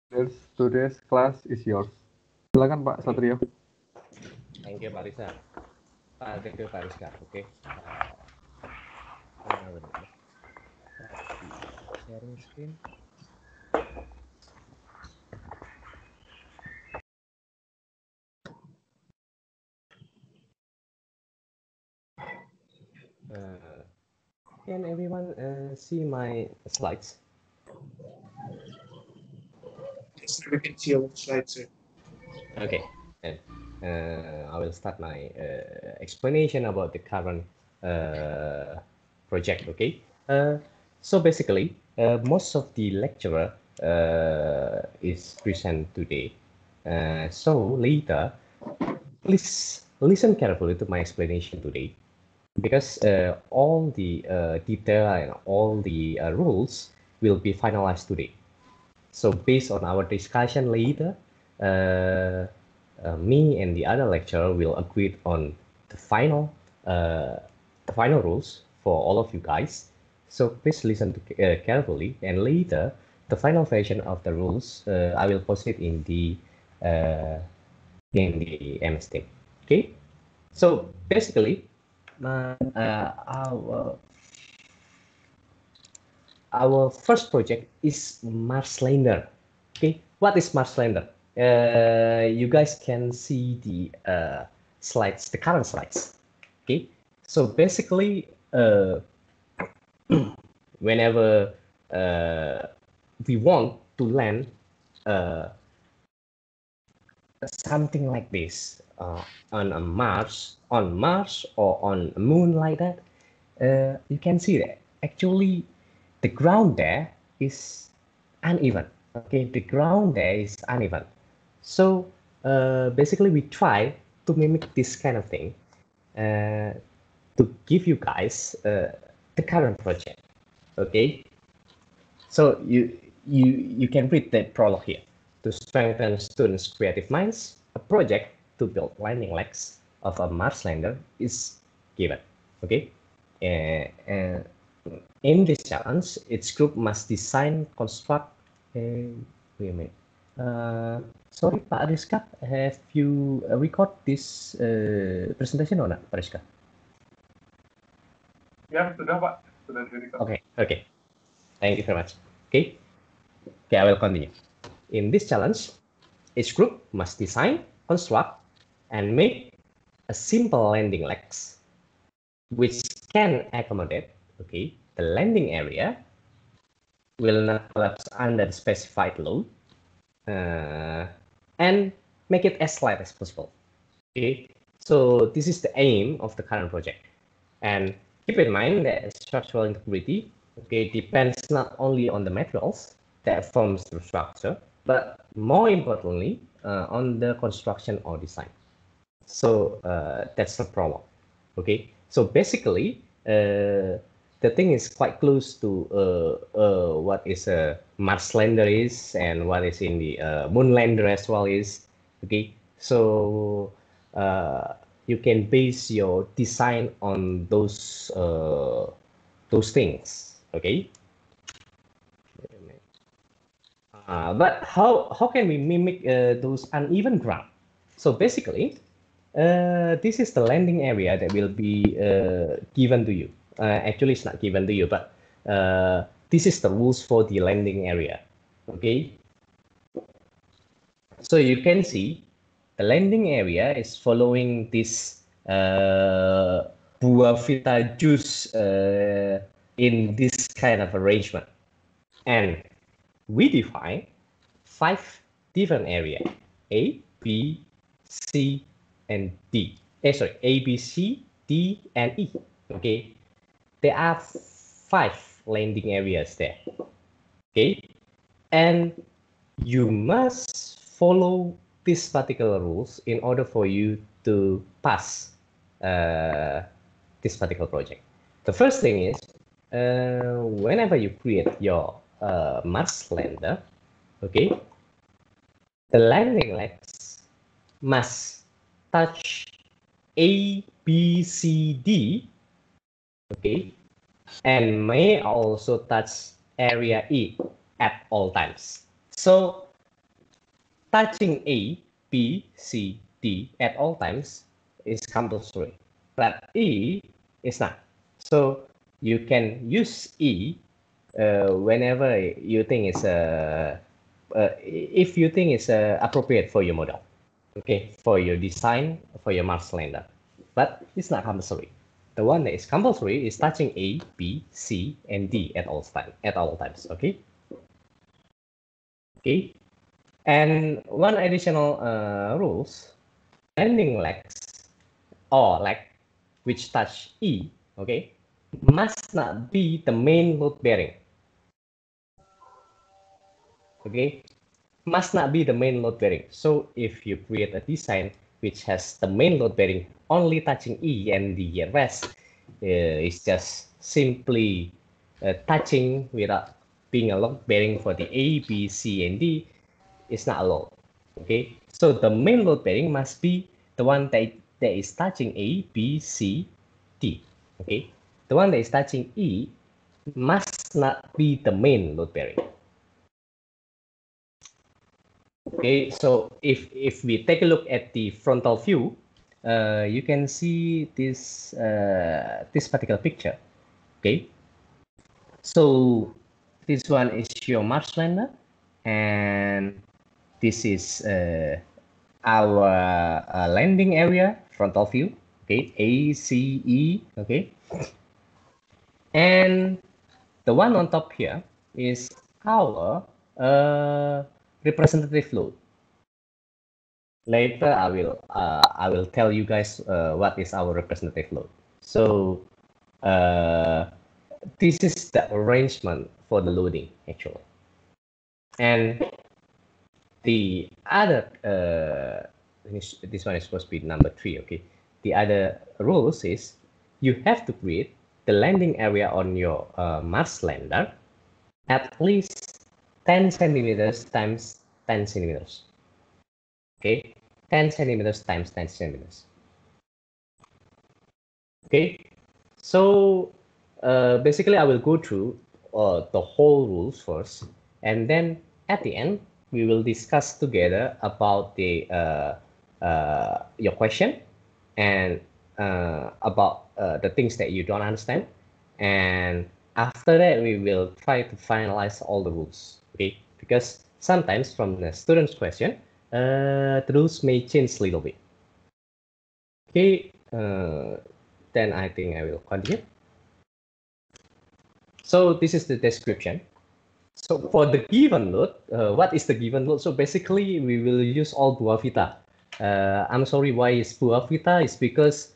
Today's class is yours. Silakan Pak Satrio. Thank you, Pak Rizal. Thank you, Pak Rizka. Oke. Bentar. Sharing screen. Can everyone see my slides? Yes, we can see your slides, sir. Okay. And I will start my explanation about the current project. Okay. So basically, most of the lecturer is present today. So later, please listen carefully to my explanation today, because all the detail and all the rules will be finalized today. So based on our discussion later, me and the other lecturer will agree on the final rules for all of you guys. So please listen to, carefully, and later the final version of the rules I will post it uh, in the MS Team. Okay. So basically, our first project is Marslander. Okay, what is Marslander? You guys can see the slides, the current slides. Okay, so basically, whenever we want to land uh, something like this on a Mars or on a moon like that, you can see that actually the ground there is uneven. Okay, the ground there is uneven. So basically, we try to mimic this kind of thing uh, to give you guys the current project. Okay, so you can read the prologue here. To strengthen students' creative minds, a project to build landing legs of a Mars lander is given. Okay, uh, in this challenge, each group must design, construct. Wait a minute. Sorry, Pak Rizka, have you record this presentation or not, Pak Rizka? Ya, sudah Pak. Sudah direkam. Okay, okay. Thank you very much. Okay, I will continue. In this challenge, each group must design, construct, and make a simple landing legs, which can accommodate, okay, the landing area will not collapse under the specified load, and make it as light as possible. Okay, so this is the aim of the current project. And keep in mind that structural integrity, okay, depends not only on the materials that forms the structure, but more importantly, on the construction or design. So that's the problem. Okay, so basically, the thing is quite close to what is a Mars lander is and what is in the Moon lander as well is. Okay, so you can base your design on those things. Okay, but how can we mimic those uneven ground? So basically, this is the landing area that will be given to you. Actually, it's not given to you, but this is the rules for the landing area. Okay. So you can see the landing area is following this buah vita juice in this kind of arrangement. And we define 5 different areas: A, B, C, and D. Sorry, A, B, C, D, and E. Okay, there are 5 landing areas there. Okay, and you must follow these particular rules in order for you to pass this particular project. The first thing is, whenever you create your Mars lander, okay, the landing legs must touch A, B, C, D, okay, and may also touch area E at all times. So touching A, B, C, D at all times is compulsory, but E is not. So you can use E whenever you think it's if you think it's appropriate for your model, okay, for your design, for your Mars lander, but it's not compulsory. The one that is compulsory is touching A, B, C, and D at all times. Okay. Okay. And one additional rules: landing legs or leg which touch E, okay, must not be the main load bearing. Okay, must not be the main load bearing. So if you create a design which has the main load bearing only touching E and the rest is just simply touching without being a load bearing for the A, B, C, and D, it's not allowed. Okay, so the main load bearing must be the one that is touching A, B, C, D. Okay, the one that is touching E must not be the main load bearing. Okay, so if we take a look at the frontal view, you can see this this particular picture. Okay, so this one is your Mars lander, and this is our landing area frontal view. Okay, A, C, E. Okay, and the one on top here is our representative load. Later, I will tell you guys what is our representative load. So this is the arrangement for the loading actually, and the other this one is supposed to be number 3. Okay, the other rules is you have to create the landing area on your Mars lander at least 10 centimeters times 10 centimeters. Okay, 10 centimeters times 10 centimeters. Okay, so basically I will go through the whole rules first, and then at the end we will discuss together about the your question and about the things that you don't understand, and after that we will try to finalize all the rules. Okay, because sometimes from the student's question the rules may change a little bit. Okay, then I think I will continue. So this is the description. So for the given load, what is the given load? So basically we will use all Buoy Vita. I'm sorry, why is Buoy Vita? It's because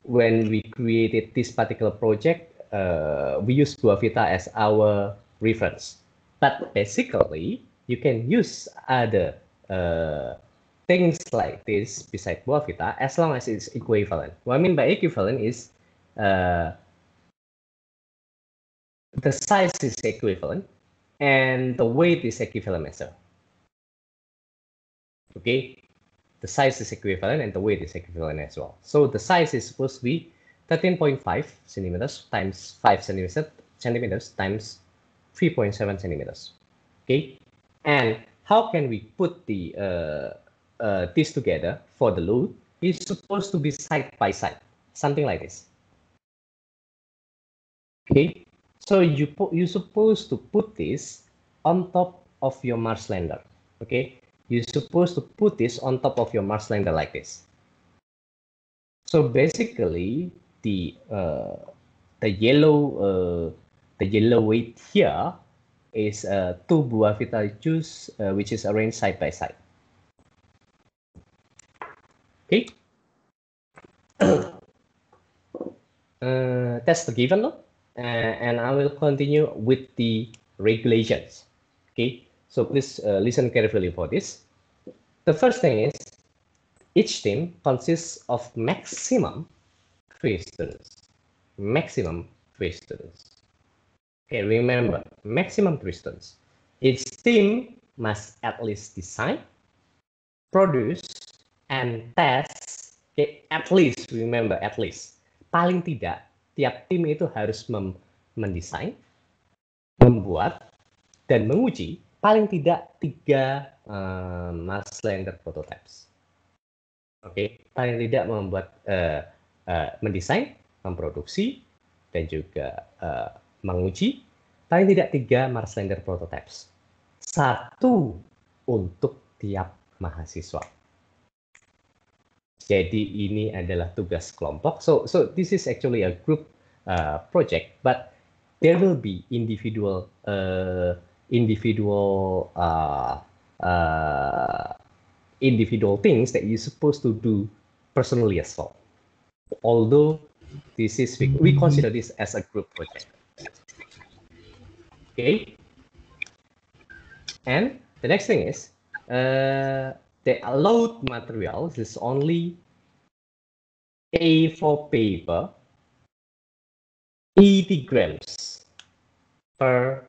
when we created this particular project, we use Buoy Vita as our reference. But basically, you can use other things like this beside Buoy Vita as long as it's equivalent. What I mean by equivalent is the size is equivalent and the weight is equivalent as well. Okay, the size is equivalent and the weight is equivalent as well. So the size is supposed to be 13.5 centimeters times 5 centimeters times 3.7 centimeters. Okay, and how can we put the this together for the load? It's supposed to be side by side, something like this. Okay, so you're supposed to put this on top of your Mars lander. Okay, you're supposed to put this on top of your Mars lander like this. So basically, the yellow weight here is 2 Buoy Vita juice, which is arranged side by side. Okay, that's the given load, and I will continue with the regulations. Okay, so please listen carefully for this. The first thing is each team consists of maximum 3 students. Maximum 3 students. Okay, remember, maximum 3 students. Each team must at least design, produce, and test. Okay, at least, remember, at least. Paling tidak, tiap tim itu harus mendesain, membuat, dan menguji paling tidak 3 Mars Lander prototypes. Oke, paling tidak membuat mendesain, memproduksi, dan juga menguji paling tidak 3 Mars Lander prototypes. 1 untuk tiap mahasiswa. Jadi ini adalah tugas kelompok. So this is actually a group project, but there will be individual things that you're supposed to do personally as well. Although this is we consider this as a group project. Okay. And the next thing is the allowed materials is only A4 paper, 80 grams per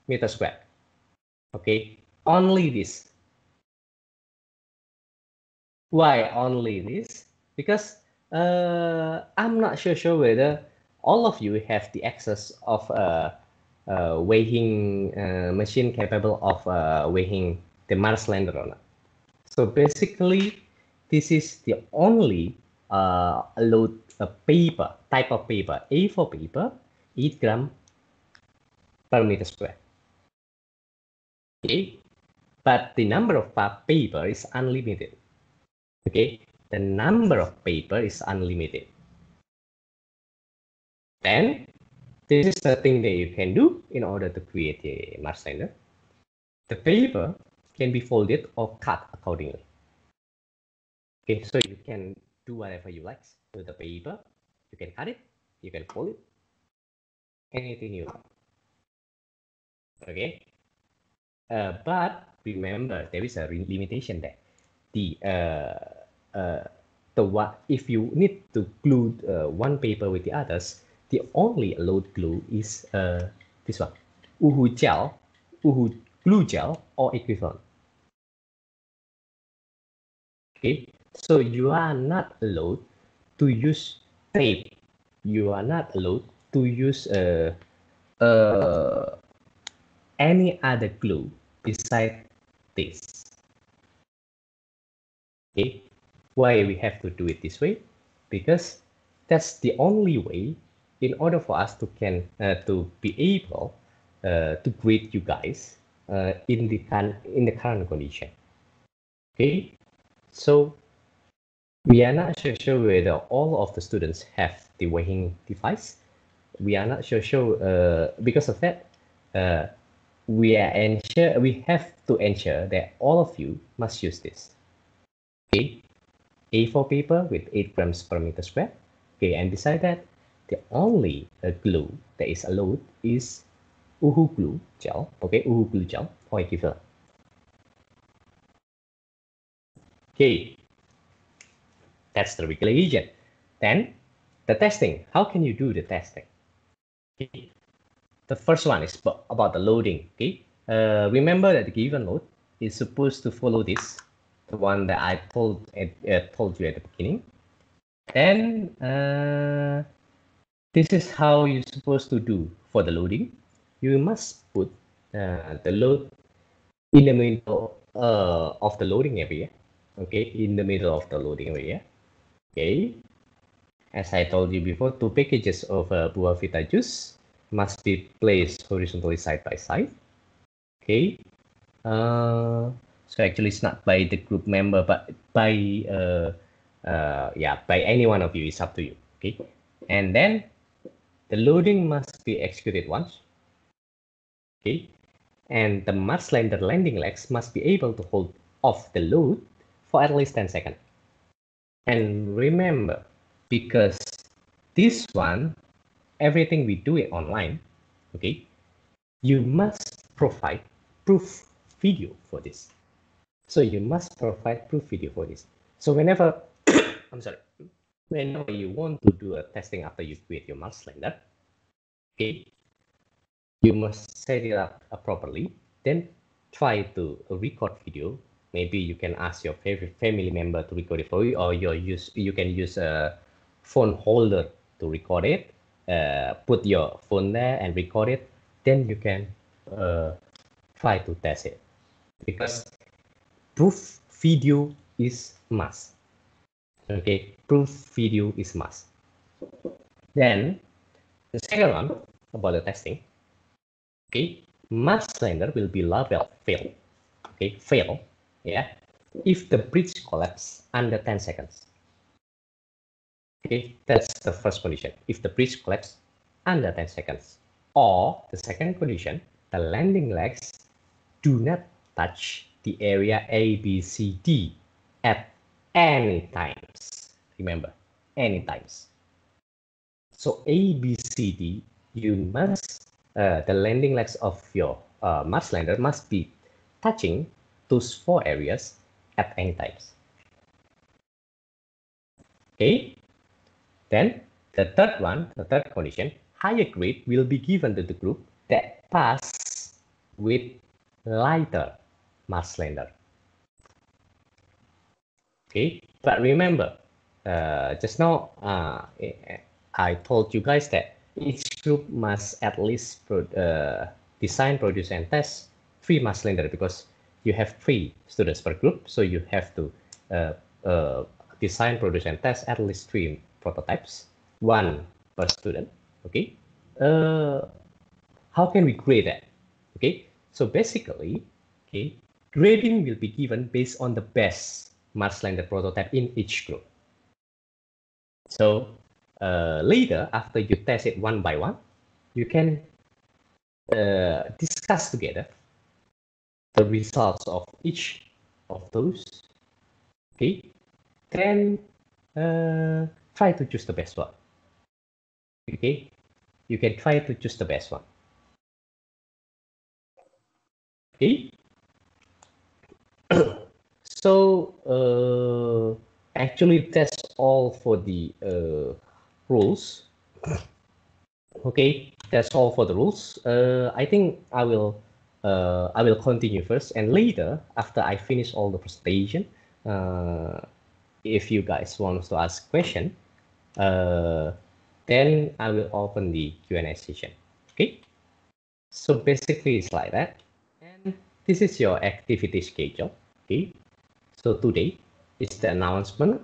meter square. Okay, only this. Why only this? Because I'm not sure whether all of you have the access of weighing machine capable of weighing the Mars lander or not. So basically, this is the only allowed paper, type of paper, A4 paper, 8 gram per meter square. Okay, but the number of paper is unlimited. Okay, the number of paper is unlimited. Then this is the thing that you can do in order to create a Mars lander. The paper can be folded or cut accordingly. Okay, so you can do whatever you like with the paper. You can cut it, you can fold it, anything you want. Okay, but remember there is a limitation there. If you need to glue one paper with the others, the only allowed glue is this one, Uhu glue gel or equivalent. Okay, so you are not allowed to use tape. You are not allowed to use any other glue beside this. Okay, why we have to do it this way? Because that's the only way in order for us to be able to grade you guys in the current condition. Okay, so we are not sure whether all of the students have the weighing device. We are not sure because of that. We have to ensure that all of you must use this. Okay, A4 paper with 8 grams per meter square. Okay, and beside that, the only glue that is allowed is Uhu glue gel. Okay, Uhu glue gel or equivalent. Okay, that's the regulation. Then the testing. How can you do the testing? Okay. The first one is about the loading. Okay, remember that the given load is supposed to follow this, the one that I told you at the beginning. Then this is how you're supposed to do for the loading. You must put the load in the middle of the loading area. Okay, in the middle of the loading area. Okay, as I told you before, 2 packages of Buah Vita juice must be placed horizontally side by side. Okay, so actually it's not by the group member, but by any one of you. It's up to you. Okay, and then the loading must be executed once. Okay, and the Mars lander landing legs must be able to hold off the load for at least 10 seconds. And remember, because this one, everything we do it online, okay, you must provide proof video for this. So you must provide proof video for this. So whenever whenever you want to do a testing after you create your Mars lander, okay, you must set it up properly. Then try to record video. Maybe you can ask your favorite family member to record it for you, or you can use a phone holder to record it. Put your phone there and record it. Then you can try to test it, because proof video is must. Okay, proof video is must. Then the second one about the testing. Okay, Mars lander will be labeled fail. Okay, fail. Yeah, if the bridge collapse under 10 seconds. Okay, that's the first condition. If the bridge collapse under 10 seconds. Or the second condition, the landing legs do not touch the area A, B, C, D at any times. Remember, any times. So A, B, C, D, you must, the landing legs of your Mars lander must be touching those 4 areas at any times. Okay, then the third one, the third condition, higher grade will be given to the group that pass with lighter Mars lander. Okay, but remember, just now I told you guys that each group must at least design, produce, and test 3 Mars lander, because you have 3 students per group, so you have to design, produce, and test at least 3 prototypes, 1 per student. Okay, how can we grade that? Okay, so basically, okay, grading will be given based on the best Mars lander prototype in each group. So later, after you test it one by one, you can discuss together the results of each of those. Okay, then try to choose the best one. Okay, you can try to choose the best one. Okay, so actually that's all for the rules. Okay, that's all for the rules. I think I will continue first, and later, after I finish all the presentation, if you guys want to ask question, then I will open the Q&A session. Okay, so basically it's like that, and this is your activity schedule. Okay, so today is the announcement.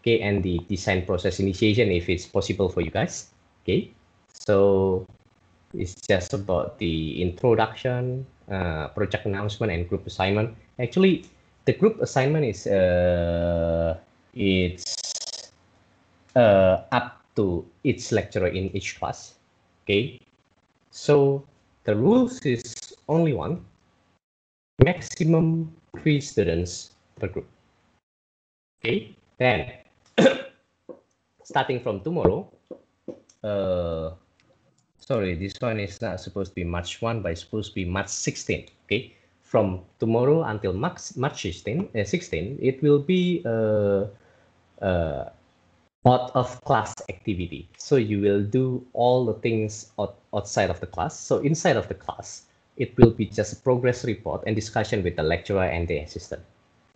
Okay, and the design process initiation if it's possible for you guys. Okay, so it's just about the introduction, project announcement, and group assignment. Actually, the group assignment is it's up to each lecturer in each class. Okay, so the rules is only one: maximum 3 students per group. Okay, then starting from tomorrow. Sorry, this one is not supposed to be March 1, but it's supposed to be March 16. Okay, from tomorrow until March 16, it will be out of class activity. So you will do all the things outside of the class. So inside of the class, it will be just a progress report and discussion with the lecturer and the assistant.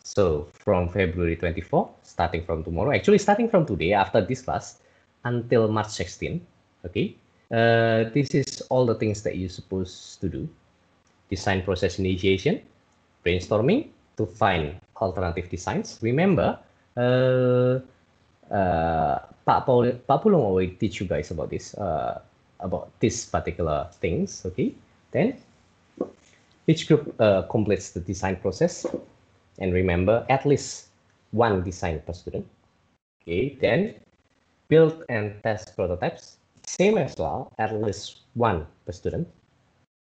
So from February 24, starting from tomorrow, actually starting from today after this class until March 16, okay, this is all the things that you're supposed to do. Design process initiation, brainstorming to find alternative designs. Remember, Pak Pulung already teach you guys about this particular things. Okay, then each group completes the design process, and remember at least 1 design per student. Okay, then build and test prototypes, same as well, at least 1 per student.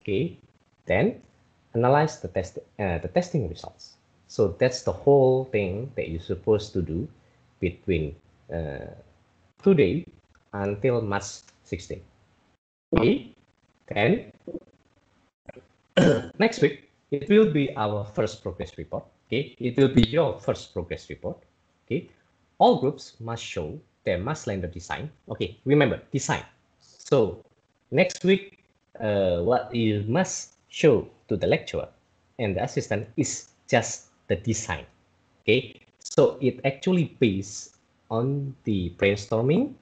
Okay, then analyze the testing results. So that's the whole thing that you're supposed to do between today until March 16. Okay, then next week it will be our first progress report. Okay, it will be your first progress report. Okay, all groups must show their Mars lander design. Okay, remember design. So next week, what you must show to the lecturer and the assistant is just the design. Okay, so it actually based on the brainstorming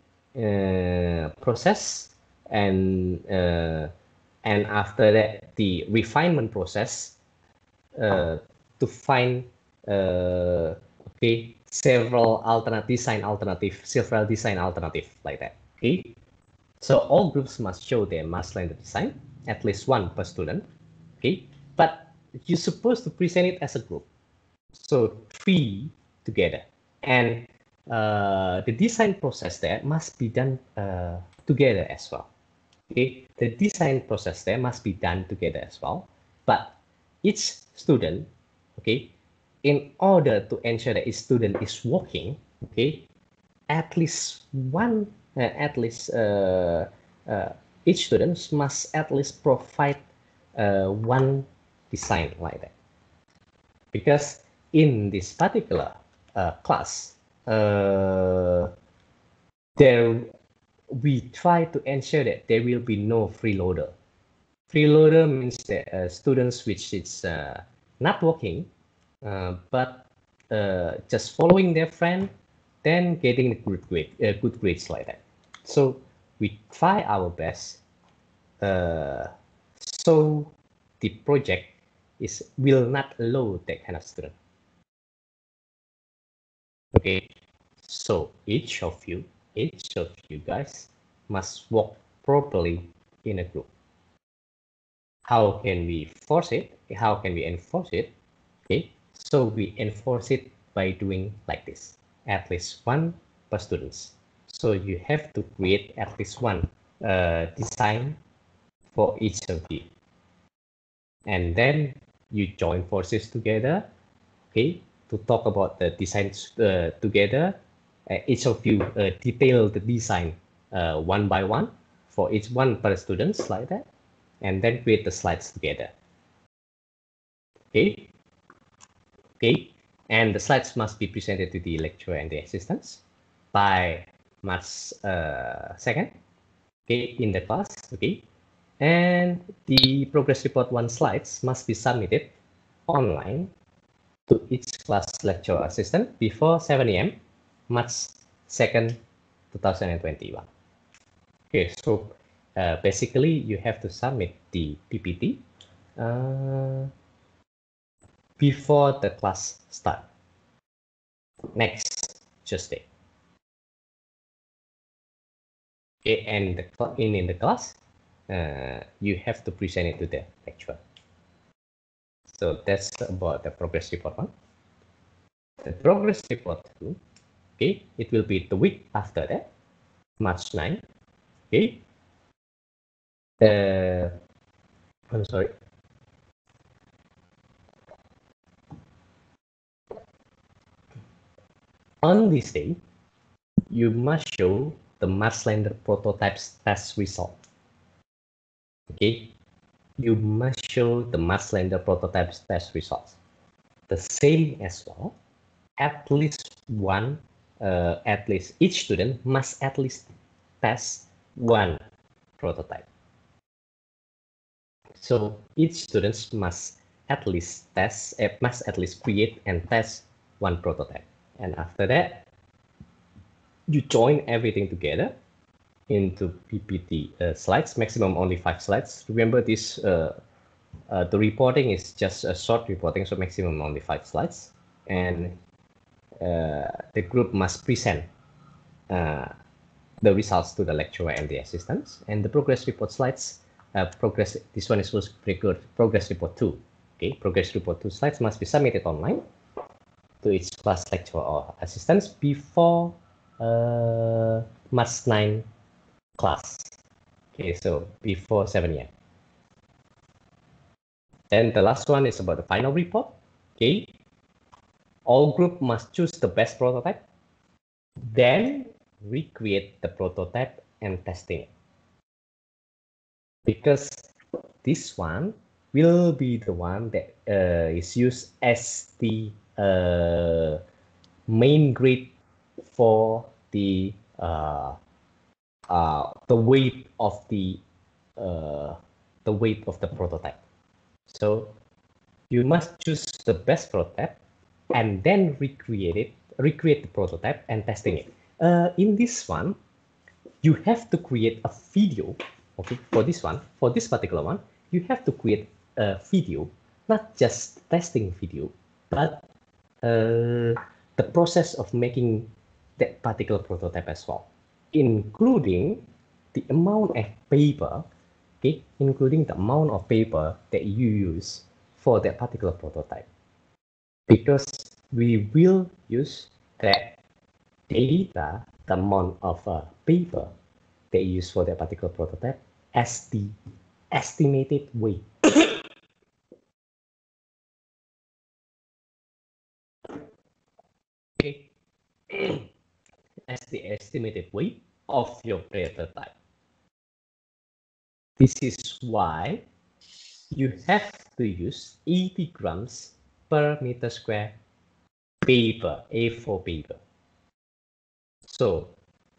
process and And after that, the refinement process to find okay, several design alternative like that. Okay, so all groups must show their mass length design, at least one per student. Okay, but you're supposed to present it as a group, so 3 together, and the design process there must be done together as well. Okay, the design process there must be done together as well, but each student, okay, in order to ensure that each student is working, okay, at least each student must at least provide one design like that, because in this particular class, we try to ensure that there will be no freeloader. Freeloader means that students which is not working, but just following their friend, then getting the good grades like that. So we try our best so the project will not allow that kind of student. Okay, so each of you guys must work properly in a group. How can we force it? How can we enforce it? Okay, so we enforce it by doing like this, at least one per students. So you have to create at least one design for each of you. And then you join forces together, okay, to talk about the designs together. Each of you detail the design one by one for each one per students like that, and then create the slides together. Okay. Okay, and the slides must be presented to the lecturer and the assistants by March 2nd, okay, in the class, okay, and the progress report 1 slides must be submitted online to each class lecturer assistant before 7 a.m. March 2nd, 2021. Okay, so basically you have to submit the PPT before the class start next Tuesday. Okay, and in the class, you have to present it to the lecturer. So that's about the progress report 1. The progress report 2, okay, it will be the week after that, March 9. Okay. I'm sorry. On this day, you must show the MathSlender prototypes test result. Okay, you must show the MathSlender prototypes test results. The same as well, at least each student must at least test one prototype. So each student must at least create and test one prototype. And after that, you join everything together into PPT slides, maximum only 5 slides. Remember this, the reporting is just a short reporting, so maximum only 5 slides. And the group must present the results to the lecturer and the assistants. And the progress report slides, this one is pretty good, progress report 2. Okay, progress report 2 slides must be submitted online to each class lecturer or assistants before March 9 class. Okay, so before 7 a.m. Then the last one is about the final report. Okay, all group must choose the best prototype. Then recreate the prototype and testing it. Because this one will be the one that is used as the main grade for the weight of the prototype. So you must choose the best prototype and then recreate the prototype and testing it. In this one, you have to create a video Okay, for this particular one, you have to create a video, not just testing video, but the process of making that particular prototype as well, including the amount of paper, okay, including the amount of paper that you use for that particular prototype, because we will use that data, the amount of paper that you use for that particular prototype, as the estimated weight. Okay. As the estimated weight of your prototype. This is why you have to use 80 grams per meter square paper, A4 paper. So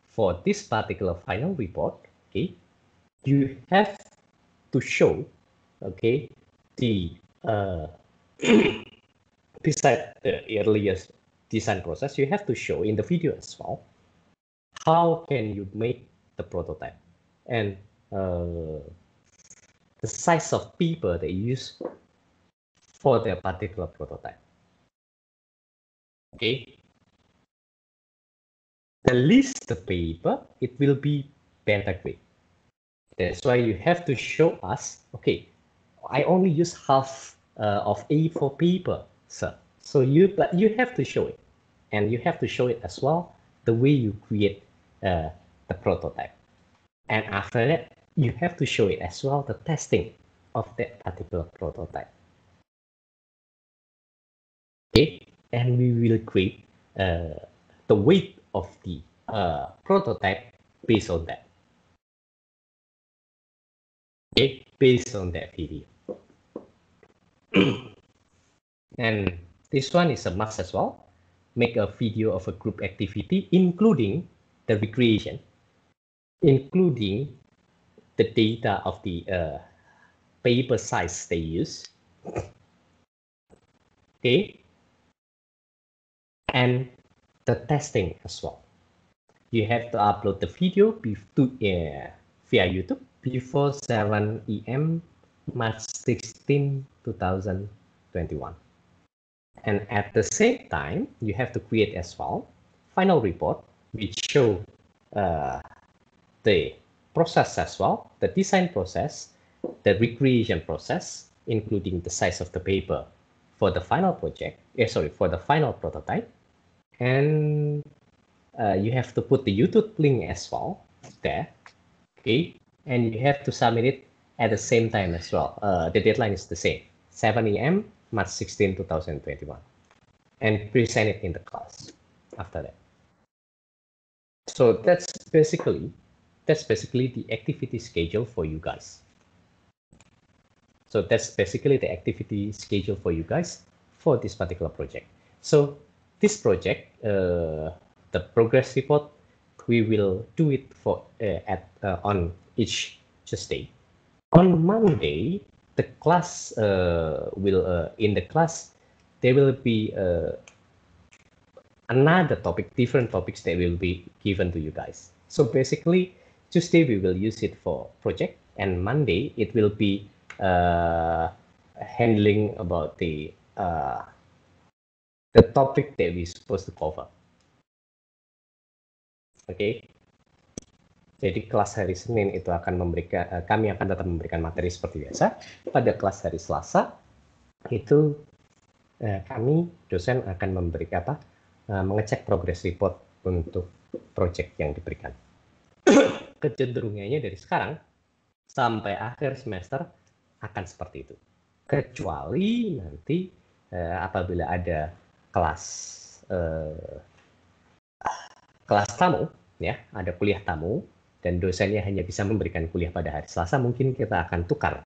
for this particular final report, okay, you have to show, okay, the beside the earliest design process, you have to show in the video as well how can you make the prototype and the size of paper they use for their particular prototype. Okay. The least the paper, it will be pentagrade. That's why you have to show us, okay, I only use half of A4 paper, sir. So you have to show it, and you have to show it as well the way you create the prototype. And after that, you have to show it as well the testing of that particular prototype. Okay, and we will create the weight of the prototype based on that. Okay, based on that video. And this one is a must as well. Make a video of a group activity, including the recreation, including the data of the paper size they use. Okay, and the testing as well. You have to upload the video via YouTube before 7 AM March 16, 2021. And at the same time, you have to create as well final report which show the process as well, the design process, the recreation process, including the size of the paper for the final project, for the final prototype. And you have to put the YouTube link as well there, okay? And you have to submit it at the same time as well. The deadline is the same, 7 AM, March 16, 2021. And present it in the class after that. So that's basically the activity schedule for you guys. So that's basically the activity schedule for you guys for this particular project. So this project, the progress report, we will do it for on each Tuesday. On Monday, the class will in the class there will be another topic, different topics that will be given to you guys. So basically, Tuesday we will use it for project, and Monday it will be handling about the topic that we're supposed to cover. Oke. Jadi kelas hari Senin itu akan memberikan, kami akan tetap memberikan materi seperti biasa. Pada kelas hari Selasa itu kami dosen akan memberikan mengecek progress report untuk project yang diberikan. Kecenderungannya dari sekarang sampai akhir semester akan seperti itu. Kecuali nanti apabila ada kelas tamu, ya, ada kuliah tamu dan dosennya hanya bisa memberikan kuliah pada hari Selasa, mungkin kita akan tukar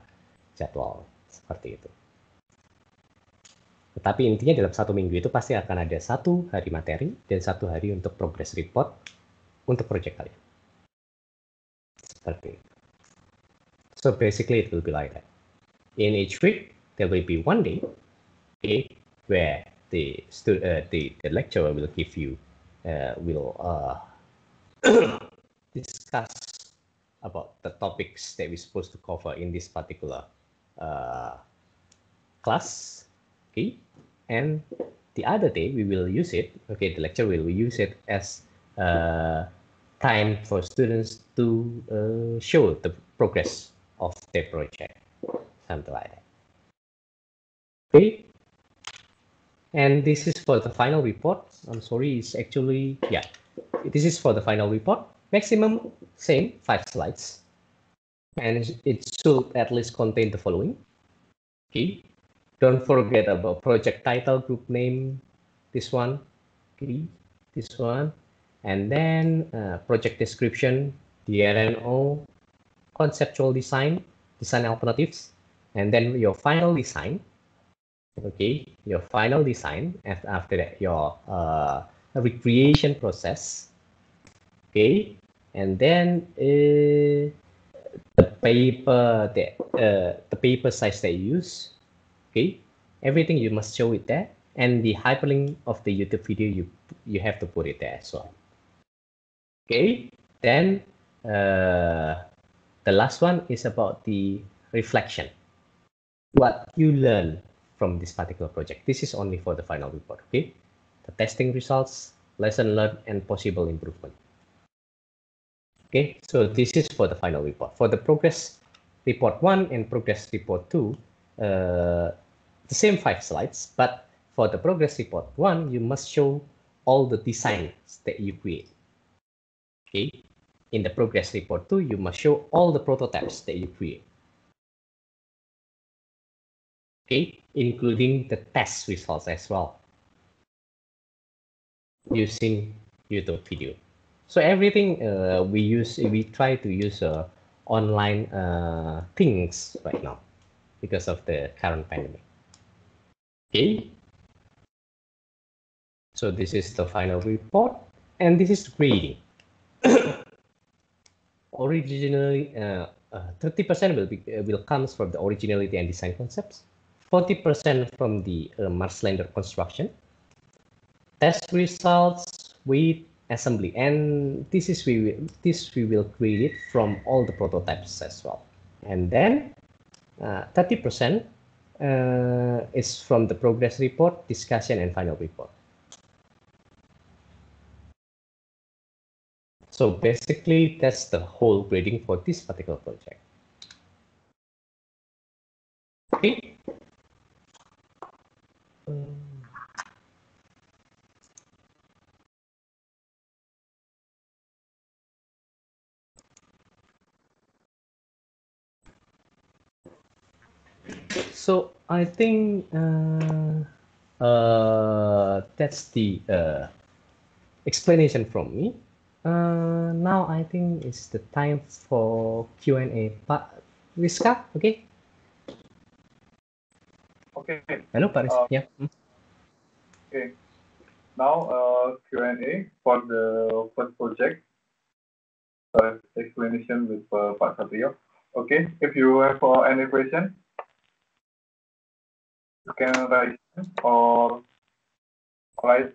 jadwal seperti itu. Tetapi intinya dalam satu minggu itu pasti akan ada 1 hari materi dan 1 hari untuk progress report untuk project kalian. Seperti itu. So basically it will be like that. In each week there will be 1 day, okay, where the lecturer will give you will discuss about the topics that we're supposed to cover in this particular class. Okay, and the other day we will use it. Okay, the lecture will use it as time for students to show the progress of their project, something like that. Okay, and this is for the final report. I'm sorry, it's actually, yeah, this is for the final report. Maximum, same, 5 slides. And it should at least contain the following. Okay, don't forget about project title, group name, this one, okay, this one, and then project description, DRNO, conceptual design, design alternatives, and then your final design. Okay, your final design, and after that your recreation process. Okay, and then the paper size they use. Okay, everything you must show it there, and the hyperlink of the YouTube video you have to put it there as well. Okay, then the last one is about the reflection. What you learn from this particular project. This is only for the final report. Okay, the testing results, lesson learned, and possible improvement. Okay, so this is for the final report. For the progress report 1 and progress report 2, the same 5 slides, but for the progress report 1, you must show all the designs that you create. Okay, in the progress report 2, you must show all the prototypes that you create. Okay, including the test results as well, using YouTube video. So everything we try to use online things right now because of the current pandemic. Okay. So this is the final report, and this is grading. Originally, 30% will comes from the originality and design concepts, 40% from the Marslander construction, test results, weight, assembly, and this we will create it from all the prototypes as well. And then 30% is from the progress report, discussion, and final report. So basically, that's the whole grading for this particular project. Okay. So I think that's the explanation from me. Now I think it's the time for Q&A. Pak Rizka, okay? Okay. Hello, Pak Rizka. Yeah. Okay. Now Q&A for the first project. Explanation with Pak Satrio. Okay. If you have any question, you can write or write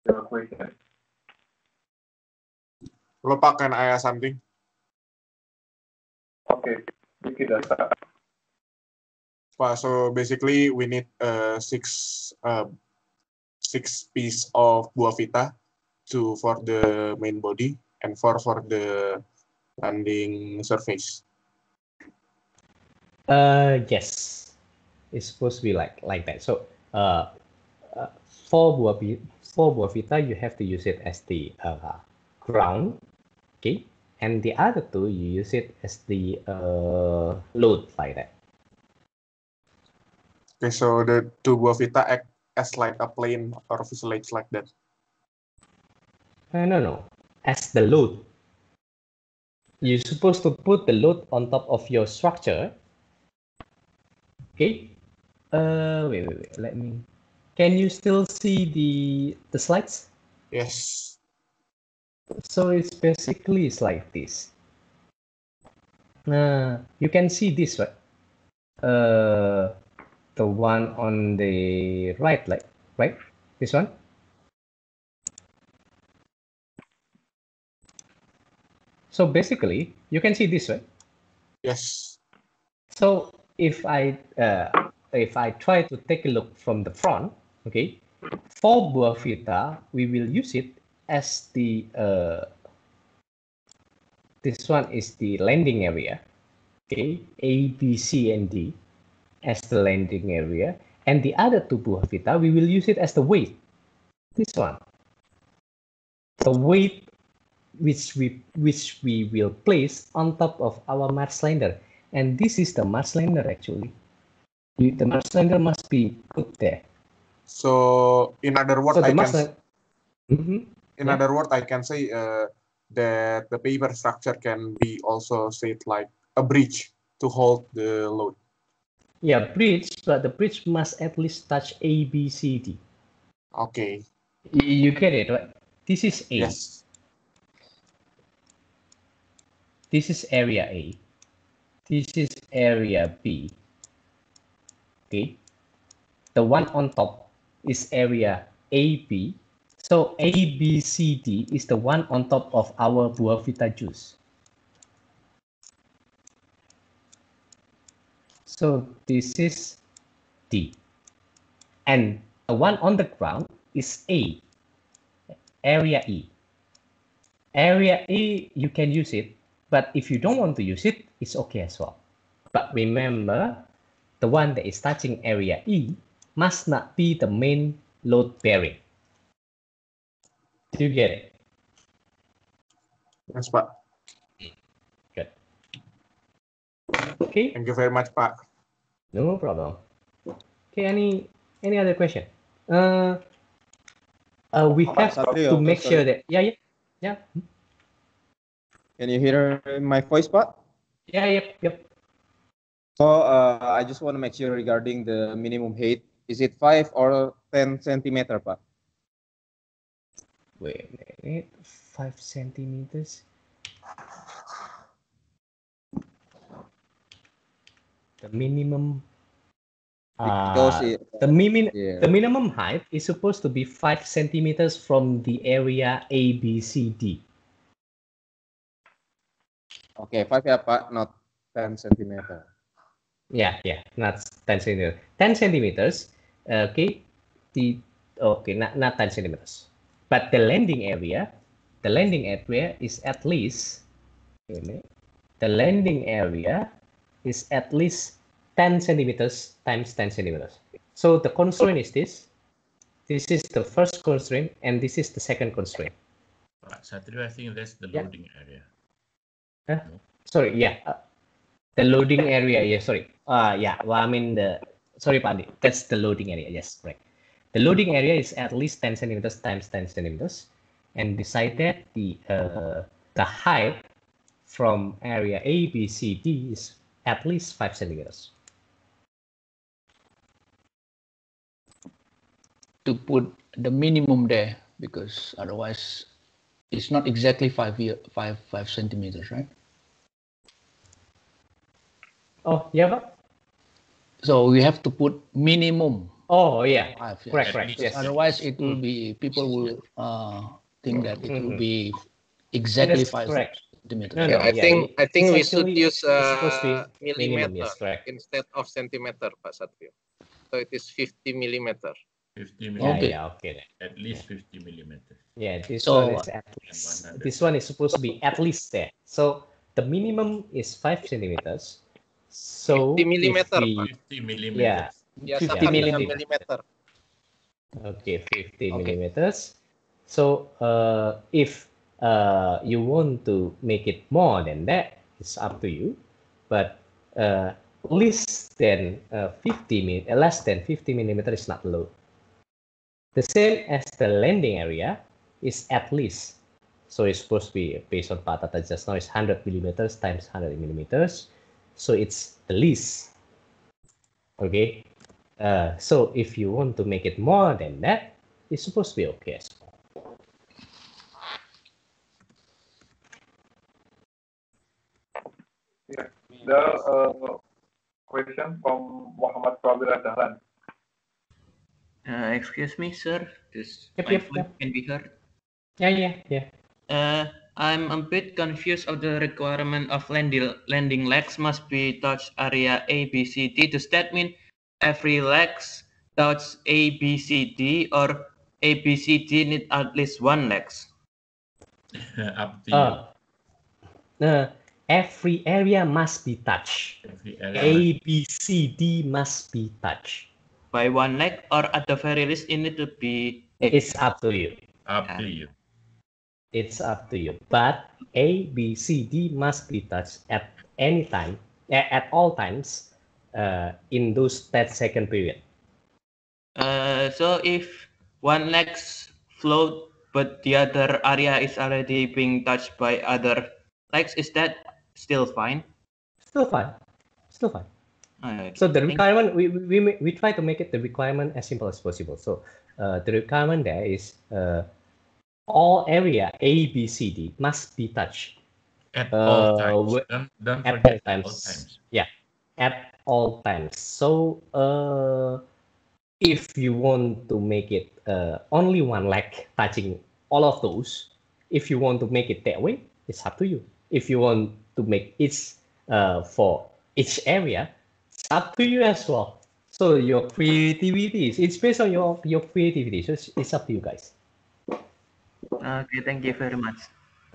your question. Hello, Pak, can I ask something? Okay. Wiki data. Pak, so basically we need six piece of buah vita, 2 for the main body and 4 for the landing surface. Yes, it's supposed to be like that. So for buah vita, you have to use it as the ground, okay, and the other 2 you use it as the load, like that. Okay, so the 2 buah vita act as like a plane or fuselage like that. No, as the load. You're supposed to put the load on top of your structure. Okay. Wait. Let me. Can you still see the slides? Yes. So it's like this. You can see this, right? The one on the right, right? This one. So basically, you can see this, right? Yes. So if I try to take a look from the front, okay, for Buah Vita, we will use it as the this one is the landing area, okay, A, B, C, and D as the landing area, and the other two Buah Vita, we will use it as the weight. This one, the weight which we will place on top of our Mars lander, and this is the Mars lander actually. The Mars lander must be put there. So in other words, So the I Mars can lander. Mhm. in Yeah. other words I can say that the paper structure can be also said like a bridge to hold the load. Yeah, bridge, but the bridge must at least touch A, B, C, D. Okay. You get it, right? This is A. Yes. This is area A. This is area B. Okay. The one on top is area AB. So ABCD is the one on top of our Buah Vita juice. So this is D. And the one on the ground is A, area E. Area A, you can use it, but if you don't want to use it, it's okay as well. But remember, the one that is touching area E must not be the main load bearing. Do you get it? Yes, Pak. Good. Okay. Thank you very much, Pak. No problem. Okay, any other question? We have Satrio, to make sure that yeah. Can you hear my voice, Pak? Yeah, yep. So I just want to make sure regarding the minimum height. Is it 5 or 10 centimeter, Pak? Wait a minute, 5 centimeters. The minimum. Because the minimum height is supposed to be 5 centimeters from the area A, B, C, D. Okay, 5 ya, Pak, not 10 centimeter. Yeah, not 10 centimeters. 10 centimeters, okay. Not 10 centimeters. But the landing area is at least, the landing area is at least 10 centimeters times 10 centimeters. So the constraint is this. This is the first constraint, and this is the second constraint. Satrio, I think that's the loading area. Sorry, the loading area. Yeah, sorry. Well, I mean sorry, Pandi. That's the loading area. Yes, right. The loading area is at least 10 centimeters times 10 centimeters, and beside that, the height from area A, B, C, D is at least 5 centimeters. To put the minimum there, because otherwise it's not exactly 5 centimeters, right? Oh, yeah, but? So we have to put minimum. Oh, yeah. 5, yes. Correct. Yes. Otherwise, it will be, people will think that it will be exactly 5 centimeters. No, I think we should use millimeter millimeter instead of centimeter, Pak Satrio. So it is 50 millimeter. 50 millimeters. Okay. Yeah, okay. At least 50 millimeters. Yeah, this one is supposed to be at least there. So the minimum is 5 centimeters. So 50 millimeter, 50 millimeters. Yeah, 50 millimeter. Okay, 50 millimeters. So if you want to make it more than that, it's up to you. But less than 50 millimeters is not low. The same as the landing area is at least. So it's supposed to be, based on Pak Tata just now, is 100 millimeters times 100 millimeters. So it's the least. Okay. So if you want to make it more than that, it's supposed to be okay as well. Yeah. The question from Muhammad Prawira Dahlan. Excuse me, sir. This Yep. can be heard. Yeah. I'm a bit confused of the requirement of landing legs must be touch area A, B, C, D. Does that mean every legs touch A, B, C, D, or A, B, C, D need at least one legs? Up to you. Every area must be touched. Every area A, B, C, D must be touched. By one leg, or at the very least, it need to be. It's up to you. up to you. It's up to you. But A, B, C, D must be touched at any time, at all times, in those 10-second period. So if one legs float, but the other area is already being touched by other legs, is that still fine? Still fine. Still fine. Alright. So the requirement, we try to make it the requirement as simple as possible. So the requirement there is all area A, B, C, D must be touched. At all times. Don't At forget all all times. times. Yeah, at all times. So if you want to make it only one leg touching all of those, if you want to make it that way, it's up to you. If you want to make it for each area, it's up to you as well. So your creativity it's based on your creativity. So it's up to you guys. Okay, thank you very much.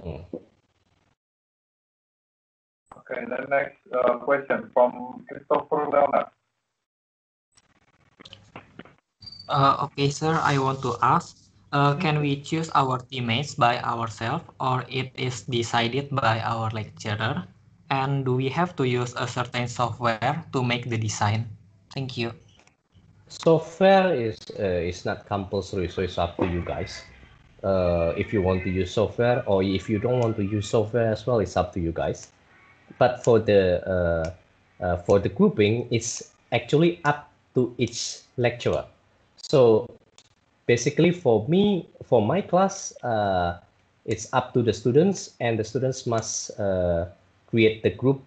Okay, the next question from Christopher Leonard. Okay, sir, I want to ask, can we choose our teammates by ourselves or it is decided by our lecturer? And do we have to use a certain software to make the design? Thank you. Software is not compulsory, so it's up to you guys. If you want to use software or if you don't want to use software as well, it's up to you guys. But for the grouping, it's actually up to each lecturer. So basically for me, for my class, it's up to the students, and the students must create the group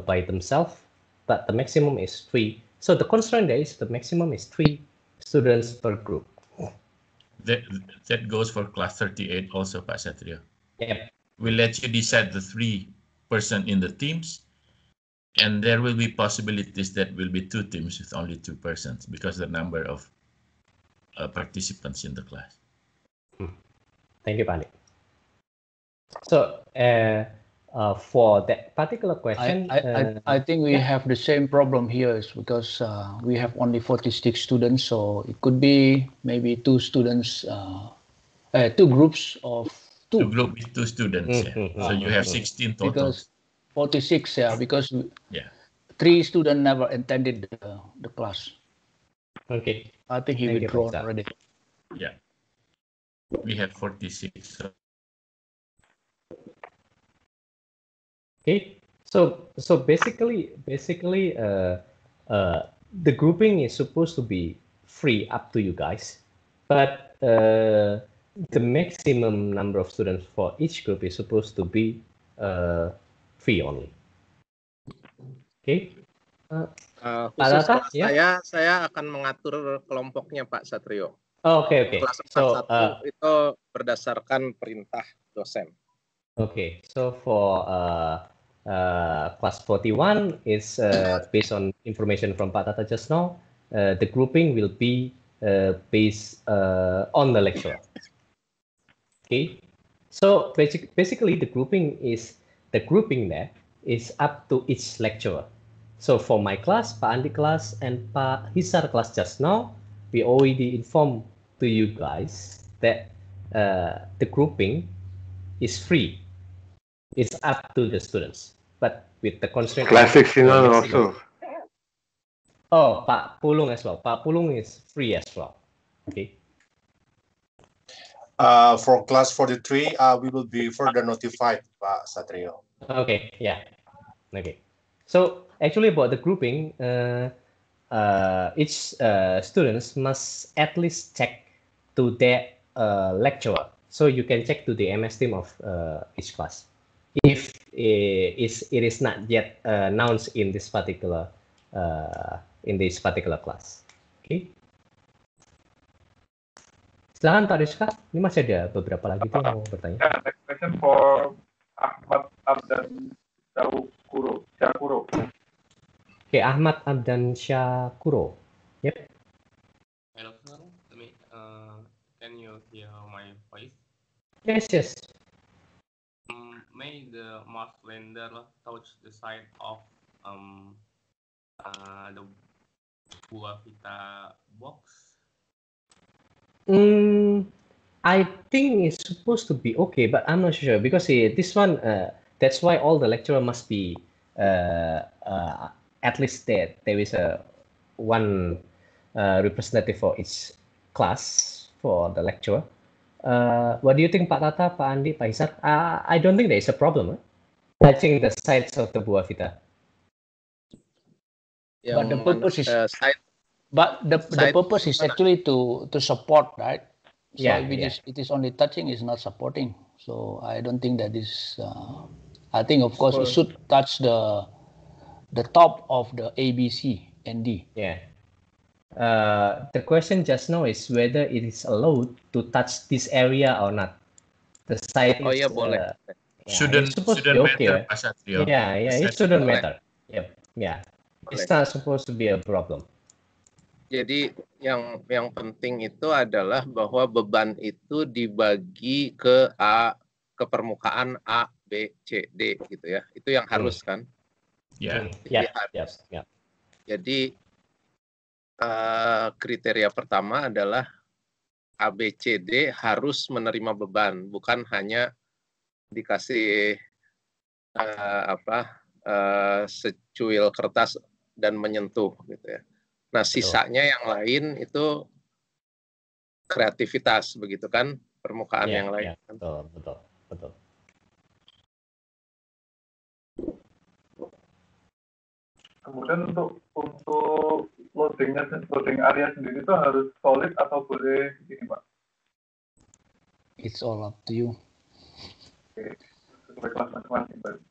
by themselves, but the maximum is 3. So the constraint there is the maximum is 3 students per group. That goes for class 38 also, Pak Satrio. Yep. We'll let you decide the 3 person in the teams, and there will be possibilities that will be 2 teams with only 2 persons because the number of participants in the class. Thank you, Pani. So for that particular question, I think we have the same problem here is because we have only 46 students, so it could be maybe 2 students, 2 groups of 2. 2 groups with 2 students, yeah. So you have 16 total. Because 46, yeah, because yeah, 3 students never attended the class. Okay. I think he withdrawn already. Yeah. We have 46. So. Okay. So basically, the grouping is supposed to be free, up to you guys, but the maximum number of students for each group is supposed to be free only. Okay. Khusus kelas saya akan mengatur kelompoknya Pak Satrio. Oke. Kelas 41 itu berdasarkan perintah dosen. Okay, so for class 41 is based on information from Pak Tata just now. The grouping will be based on the lecturer. Okay, so basically the grouping there is up to each lecturer. So for my class, Pak Andi class, and Pak Hisar class just now, we already informed to you guys that the grouping is free. It's up to the students, but with the constraint. Class 69 also. Oh, Pak Pulung as well. Pak Pulung is free as well. Okay. For class 43, we will be further notified, Pak Satrio. Okay, yeah. Okay. So actually about the grouping, each students must at least check to their lecturer. So you can check to the MS team of each class. If it is not yet announced in this particular class. Okay. Silakan Pak Rizka, ini masih ada beberapa lagi tuh yang mau bertanya. Yeah, next question for Ahmad Abdan Syakuro. Oke, Ahmad Abdan Syakuro. Yep. Hello, sir. Can you hear my voice? Yes, yes. May the Mars lander touch the side of the Buah Vita box? I think it's supposed to be okay, but I'm not sure because this one, that's why all the lecturer must be at least there is a one representative for each class for the lecturer. What do you think, Pak Tata, Pak Andi, Pak Isar? I don't think there is a problem touching the sides of the Buah Vita. But the purpose is the purpose is actually to support, right? So Yeah, if it is only touching, it's not supporting. So I don't think that is. I think of course it should touch the top of the A, B, C, and D. Yeah. The question just now is whether it is allowed to touch this area or not. The side is. boleh. Shouldn't matter, Pak Satrio. Yeah, it shouldn't matter. Yep, yeah. It's not supposed to be a problem. Jadi yang penting itu adalah bahwa beban itu dibagi ke permukaan A, B, C, D gitu ya. Itu yang harus kan? Yeah. Jadi kriteria pertama adalah A, B, C, D harus menerima beban, bukan hanya dikasih secuil kertas dan menyentuh gitu ya. Nah, sisanya yang lain itu kreativitas begitu kan, permukaan yang lain. Betul. Kemudian untuk loading area sendiri itu harus solid atau boleh ini, Pak? It's all up to you. Oke, sesuai kelas masing-masing, Pak.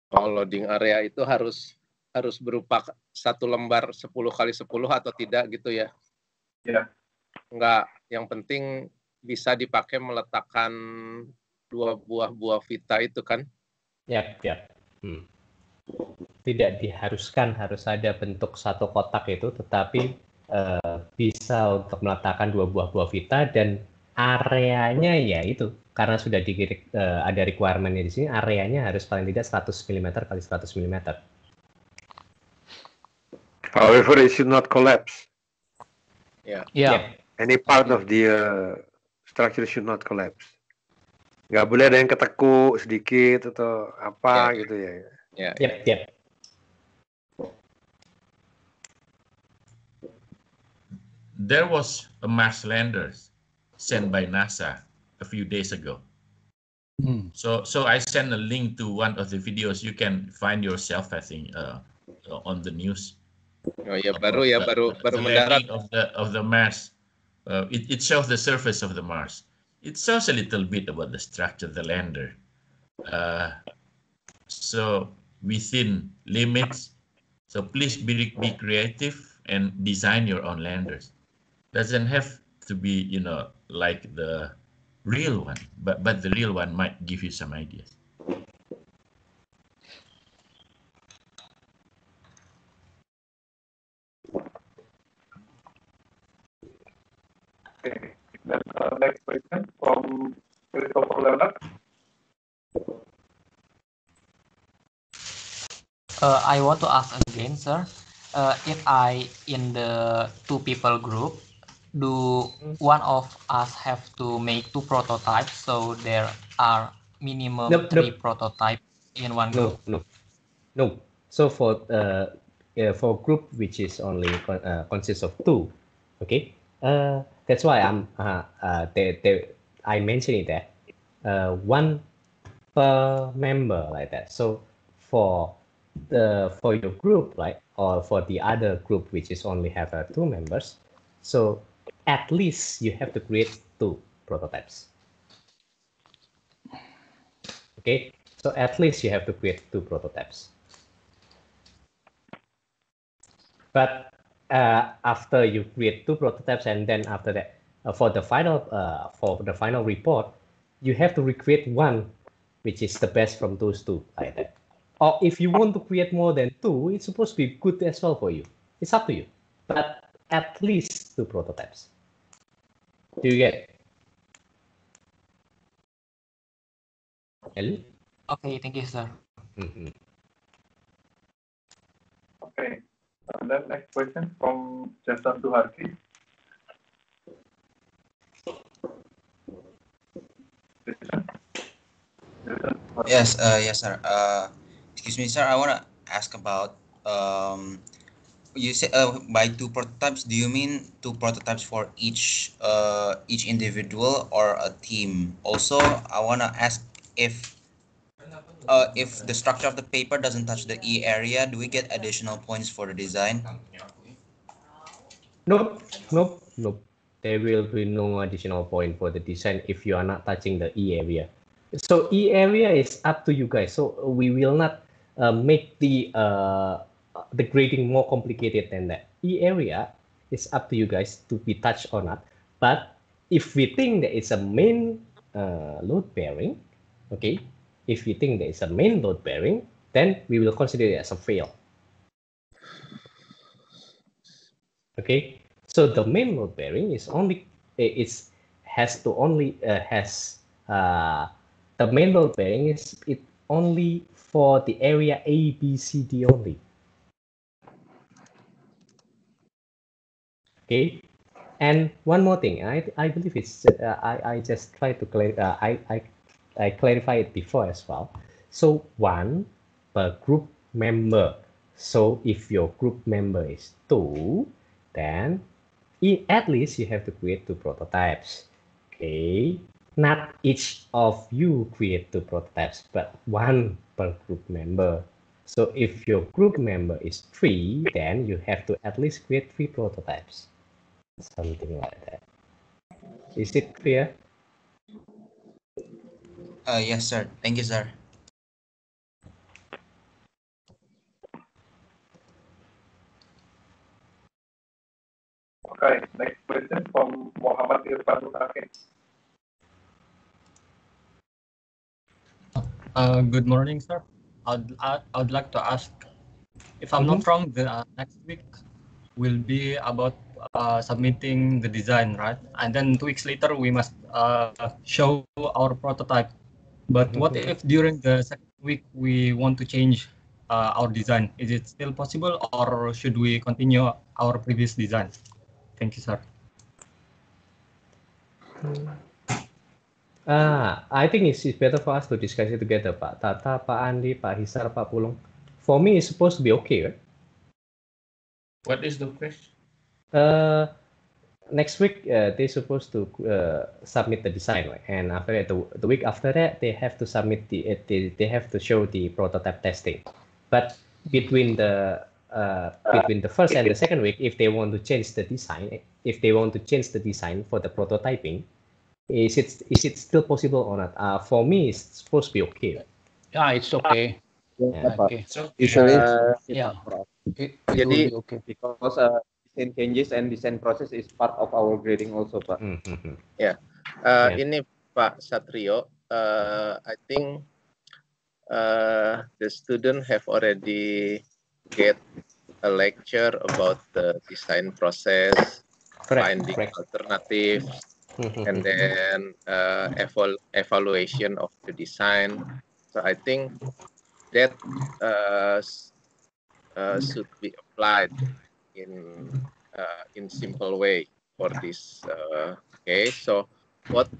Kalau loading area itu harus berupa 1 lembar 10 kali 10 atau tidak gitu ya? Iya. Enggak, yang penting bisa dipakai meletakkan 2 buah Vita itu kan? Ya. Tidak diharuskan harus ada bentuk satu kotak itu, tetapi bisa untuk meletakkan 2 buah Vita dan areanya ya itu karena sudah ada requirement-nya di sini, areanya harus paling tidak 100 mm kali 100 mm. However, it should not collapse. Yeah. Any part of the structure should not collapse. Nggak boleh ada yang ketekuk sedikit atau apa gitu ya. Yep. There was a Mars lander sent by NASA a few days ago. So I sent a link to one of the videos. You can find yourself, I think, on the news. Oh ya, baru mendarat of the Mars. It shows the surface of the Mars. It shows a little bit about the structure of the lander. So within limits. So please be creative and design your own landers. Doesn't have to be like the real one, but the real one might give you some ideas. Okay, then next question from Christopher Leonard. I want to ask again, sir. If I in the 2 people group, do one of us have to make 2 prototypes? So there are minimum 3 prototypes in one group. No. So for group which is only consists of 2, okay. That's why I mentioned it there. 1 per member like that. So for your group, right, or for the other group which is only have 2 members, so at least you have to create 2 prototypes. Okay, so at least you have to create 2 prototypes. But after you create 2 prototypes, and then after that, for the final report, you have to recreate one, which is the best from those 2, like that. Or if you want to create more than 2, it's supposed to be good as well for you. It's up to you, but at least 2 prototypes. Do you get it? Ellie? Okay, thank you, sir. Okay. And then next question from Jason Duharti. Yes, yes, sir. Excuse me, sir. I want to ask about you said by 2 prototypes. Do you mean 2 prototypes for each individual or a team? Also, I want to ask if the structure of the paper doesn't touch the E area, do we get additional points for the design? Nope. There will be no additional point for the design if you are not touching the E area. So E area is up to you guys. So we will not make the grading more complicated than that. E area is up to you guys to be touched or not. But if we think that it's a main load bearing, okay, if we think that it's a main load bearing, then we will consider it as a fail. Okay. So the main load bearing is only the main load bearing is only for the area A, B, C, D only. Okay. And one more thing, I believe it's I just tried to I clarified it before as well. So 1 per group member. So if your group member is 2, then at least you have to create 2 prototypes. Okay, not each of you create 2 prototypes, but 1 per group member. So if your group member is 3, then you have to at least create 3 prototypes. Something like that. Is it clear? Yes, sir. Thank you, sir. Okay, next question from Muhammad Irfan Mutakin. Good morning, sir. I'd like to ask, if I'm not wrong, the next week will be about submitting the design, right? And then 2 weeks later, we must show our prototype. But what if during the second week we want to change our design? Is it still possible, or should we continue our previous design? Thank you, sir. I think it's better for us to discuss it together, Pak Tata, Pak Andi, Pak Hisar, Pak Pulung. For me, it's supposed to be okay, right? What is the question? Next week, they're supposed to submit the design, right? And after that, the week after that, they have to submit they have to show the prototype testing. But between the first and the second week, if they want to change the design, for the prototyping, is it still possible or not? For me, it's supposed to be okay. Right? Yeah, it's okay. Okay. Usually, yeah. It Jadi, will be okay. because design changes and design process is part of our grading also, Pak. Ya, ini Pak Satrio, I think the student have already get a lecture about the design process, finding alternatives, and then evaluation of the design. So I think that should be applied in simple way for this case. So what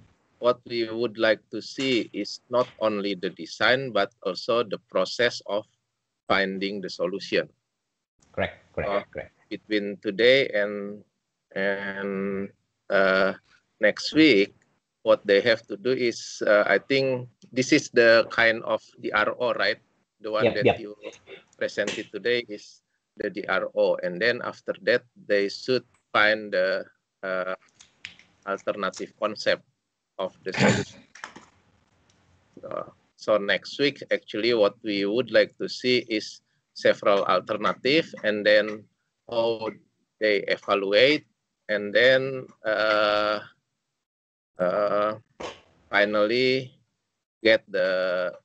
we would like to see is not only the design but also the process of finding the solution. Correct. Between today and next week, what they have to do is, I think this is the kind of DRO, right? The one that you presented today is the DRO, and then after that they should find the alternative concept of the solution. So next week, actually, what we would like to see is several alternatives, and then how they evaluate, and then finally get the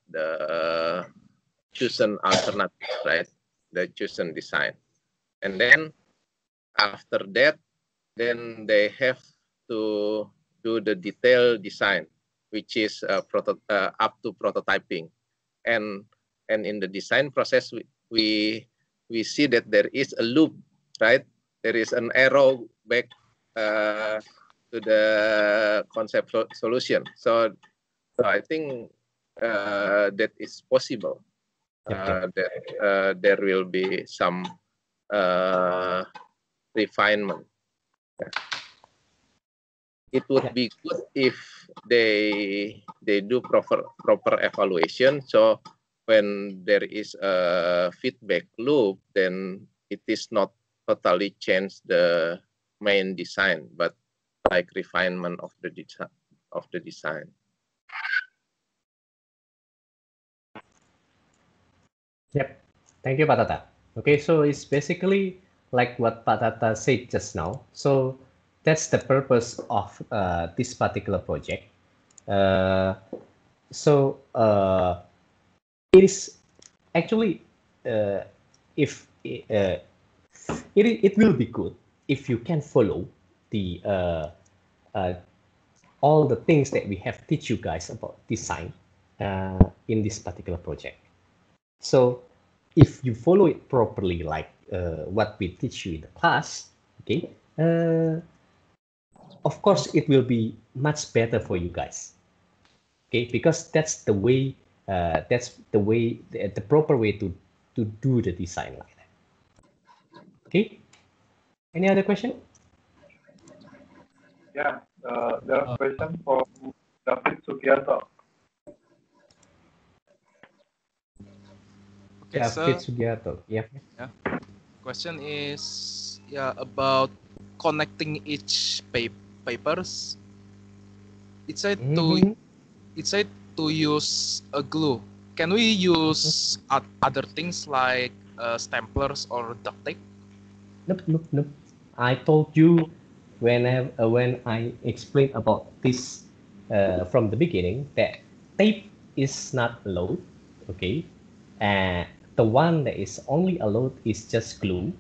chosen alternative, right? The chosen design. And then after that, then they have to do the detailed design, which is up to prototyping. And in the design process, we see that there is a loop, right? There is an arrow back to the concept solution. So I think that is possible. That there will be some refinement. It would be good if they do proper evaluation. So when there is a feedback loop, then it is not totally change the main design, but like refinement of the design. Yep. Thank you, Pak Tata. Okay, so it's basically like what Pak Tata said just now. So that's the purpose of this particular project. It is actually if it will be good if you can follow the all the things that we have teach you guys about design in this particular project. So if you follow it properly, like what we teach you in the class, okay, of course it will be much better for you guys, okay, because that's the way, the proper way to do the design like that. Okay. Any other question? Yeah, there are questions from David Sugiarto. Okay, David sir. Sugiarto. Yeah. Question is about connecting each papers. It said to use a glue. Can we use other things like staplers or duct tape? Nope. I told you when I explained about this from the beginning that tape is not allowed. Okay, and the one that is only allowed is just glue.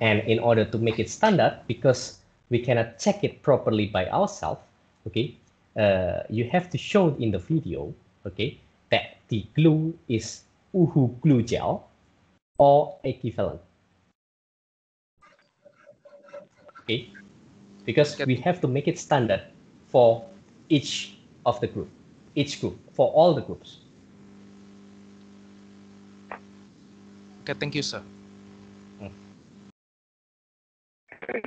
And in order to make it standard, because we cannot check it properly by ourselves, okay, you have to show in the video, okay, that the glue is Uhu glue gel or equivalent. Okay, because we have to make it standard for each of the group, for all the groups. Okay, thank you, sir. Okay,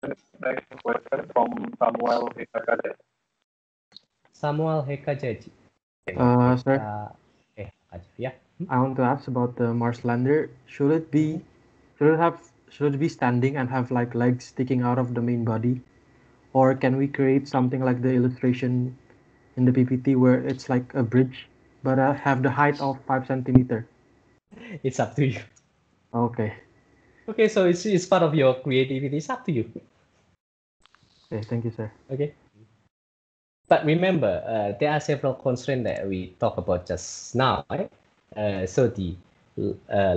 next question from Samuel Hekajaji. Samuel Hekajaji. Sir, Yeah. I want to ask about the Mars lander. Should it be standing and have like legs sticking out of the main body, or can we create something like the illustration in the PPT where it's like a bridge but have the height of 5 centimeters? It's up to you. Okay. Okay, so it's part of your creativity. It's up to you. Okay, thank you, sir. Okay. But remember, there are several constraints that we talked about just now, right? So the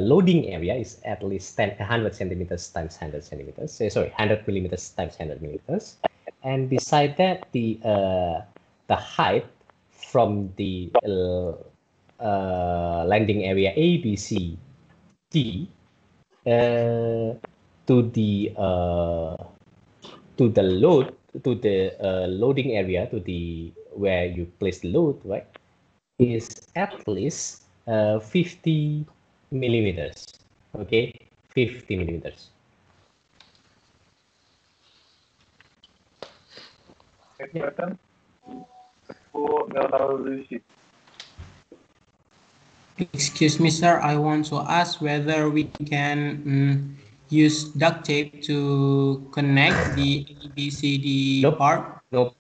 loading area is at least 100 centimeters times 100 centimeters. 100 millimeters times 100 millimeters. And beside that, the height from the landing area A, B, C, D to the loading area, where you place the load, right, is at least 50 millimeters. Okay, 50 millimeters. Next question. Leonardo Rishi. Excuse me, sir. I want to ask whether we can use duct tape to connect the ABCD part. Nope.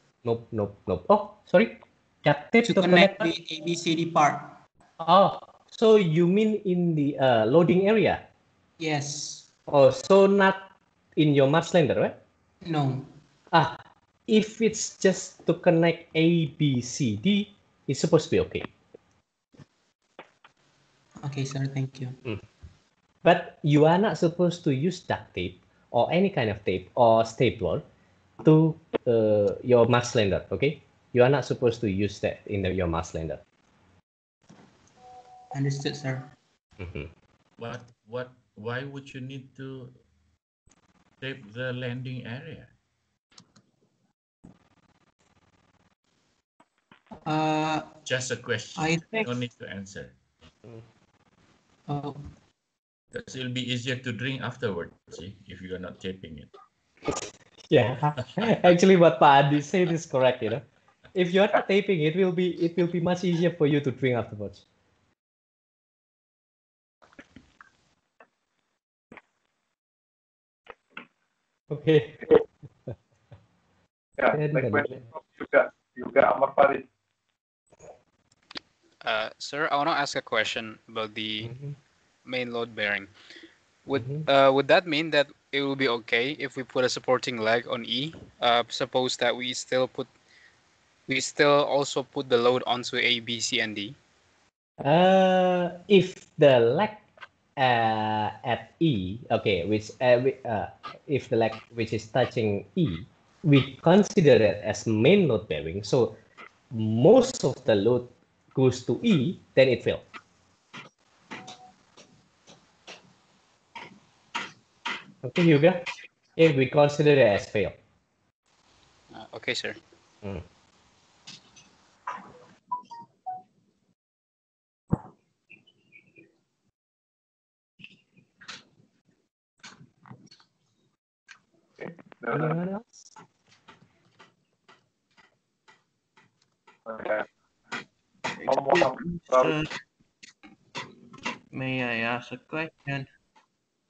Oh, sorry. Duct tape to connect the ABCD part. Oh, so you mean in the loading area? Yes. Oh, so not in your Mars lander, right? No. If it's just to connect A, B, C, D, it's supposed to be okay. Okay, sir. Thank you. But you are not supposed to use duct tape or any kind of tape or stapler to your Mars lander, okay? You are not supposed to use that in your Mars lander. Understood, sir. Why would you need to tape the landing area? Just a question. I think. No need to answer. Oh. Because it'll be easier to drink afterwards, see, if you are not taping it. Yeah, actually, what Pak Adi said is correct. You know, if you are not taping, it will be much easier for you to drink afterwards. Okay. Yeah, next question from Yuga Amar Farid. Sir, I want to ask a question about the main load bearing. Would that mean that it will be okay if we put a supporting leg on E? Suppose that we still also put the load onto A, B, C, and D. If the leg at E, okay, which if the leg which is touching E, we consider it as main load bearing. So most of the load goes to E, then it fails. Okay, Yuga, if we consider it as fail. Okay, sir. Anyone else? Okay. May I ask a question?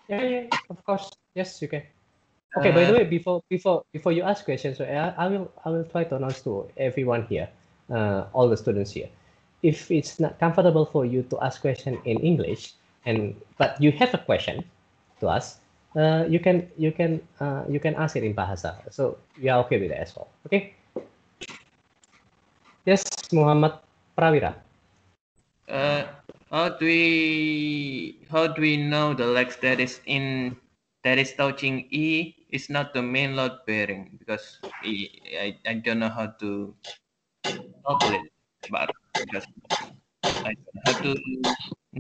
Yeah, of course. Yes, you can. Okay, by the way, before you ask questions, so I will try to announce to everyone here, all the students here, if it's not comfortable for you to ask question in English, but you have a question to ask, you can ask it in Bahasa. So we are okay with that as well. Okay. Yes, Muhammad Prawira. How do we know the legs that is touching E is not the main load bearing? Because I don't know how to calculate, but because I don't know how to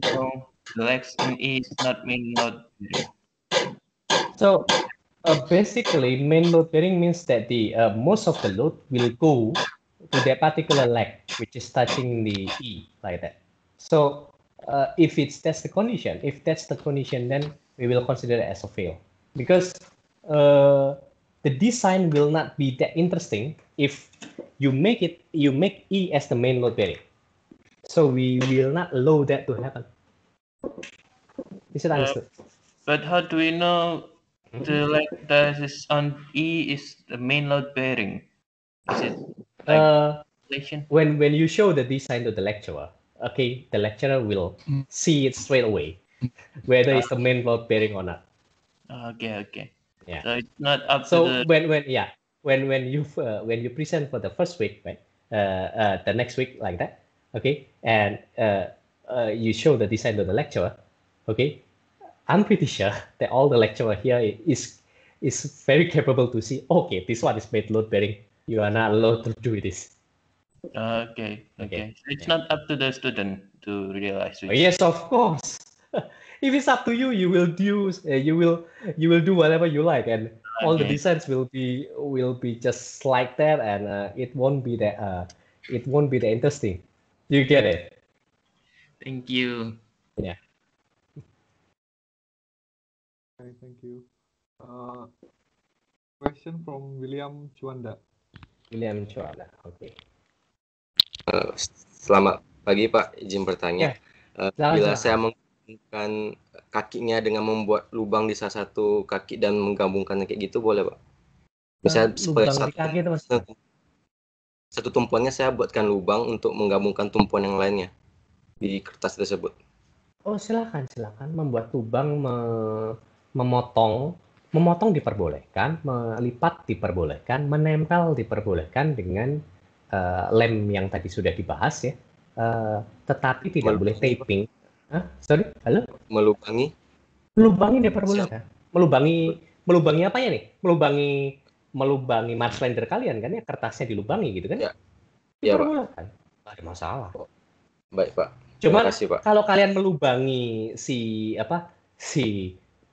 know the legs in E is not main load bearing. So basically, main load bearing means that the most of the load will go to that particular leg which is touching the E, like that. So if that's the condition, then we will consider it as a fail, because the design will not be that interesting if you make E as the main load bearing. So we will not allow that to happen. Is it understood? But how do we know the leg that is on E is the main load bearing? Is it when you show the design to the lecturer, okay, the lecturer will see it straight away whether it's the main load bearing or not. Okay. Yeah. So it's not up so to the... when you present for the first week, right? The next week, like that, okay, and you show the design to the lecturer, okay, I'm pretty sure that all the lecturer here is very capable to see, okay, this one is made load bearing. You are not allowed to do this. Okay. So it's not up to the student to realize which... Yes, of course. If it's up to you, you will do whatever you like, and all the designs will be just like that, and it won't be that interesting. You get it? Thank you. Yeah. Okay, thank you. Question from William Chuanda. Okay. Selamat pagi Pak, izin bertanya. Bila Silakan. saya menggabungkan kakinya dengan membuat lubang di salah satu kaki dan menggabungkannya kayak gitu boleh Pak? Misalnya satu tumpuannya saya buatkan lubang untuk menggabungkan tumpuan yang lainnya di kertas tersebut. Oh, silakan membuat lubang, memotong memotong diperbolehkan, melipat diperbolehkan, menempel diperbolehkan dengan lem yang tadi sudah dibahas ya. Tetapi tidak boleh taping. Sorry, halo? Melubangi? Melubangi diperbolehkan. Melubangi apa ya nih? Melubangi marshlander kalian kan ya, kertasnya dilubangi gitu kan? Ya. Iya, Pak. Diperbolehkan. Nggak ada masalah. Baik, Pak. Cuma Terima kasih, Pak. kalau kalian melubangi si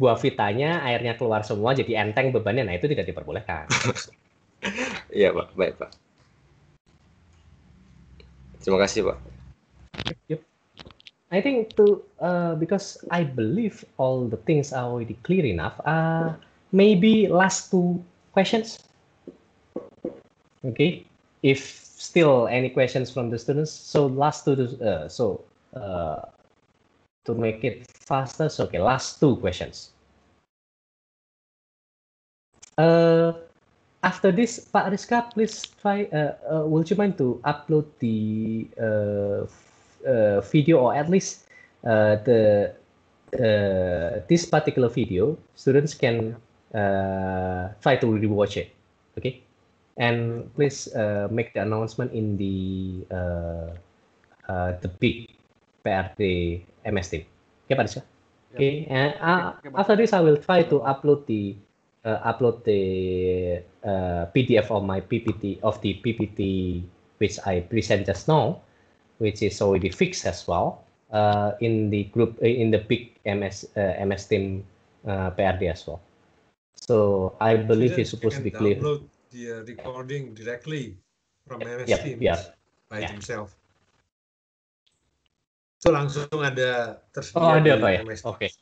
buah vitanya, airnya keluar semua jadi enteng bebannya, nah itu tidak diperbolehkan. Iya, Pak. Baik, Pak. Terima kasih, Pak. Yep. I think because I believe all the things are already clear enough. Maybe last 2 questions. Okay. If still any questions from the students, so last 2. To make it faster, so okay, last 2 questions. After this, Pak Rizka, please try. Would you mind to upload the video, or at least this particular video? Students can try to rewatch it. Okay, and please make the announcement in the big PRD MS team. Okay, Pak Rizka. Okay, and after this, I will try to upload the PDF of my PPT which I present just now, which is already fixed as well in the group in the big MS team PRD as well. So I believe it's supposed to be clear. Download the recording directly from MS Teams by themselves. So langsung ada tersedia. Oh, ada di Pak ya? MS Oke.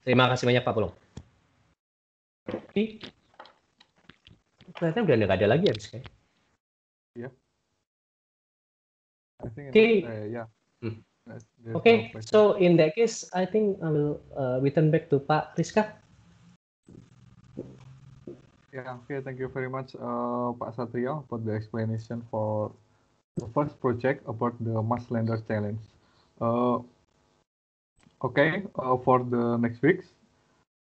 Terima kasih banyak Pak Pulung. Ternyata udah nggak ada lagi ya, Rizka? Yeah. I think Okay. Okay, so in that case, I think I will return back to Pak Rizka. Yeah, okay, thank you very much, Pak Satrio, for the explanation for the first project about the Marshlands challenge. Okay, for the next weeks,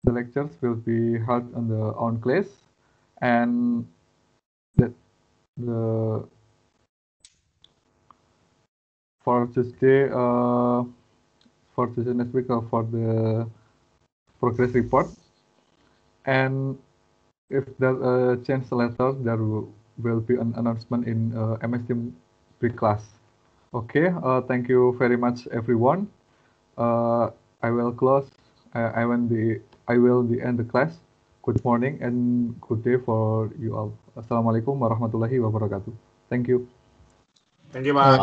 the lectures will be held on the own class, and for Tuesday next week for the progress report, and if there change later, there will be an announcement in MS Team pre-class. Okay, thank you very much, everyone. I will close. I will end the class. Good morning and good day for you all. Assalamualaikum warahmatullahi wabarakatuh. Thank you. Thank you, Pak.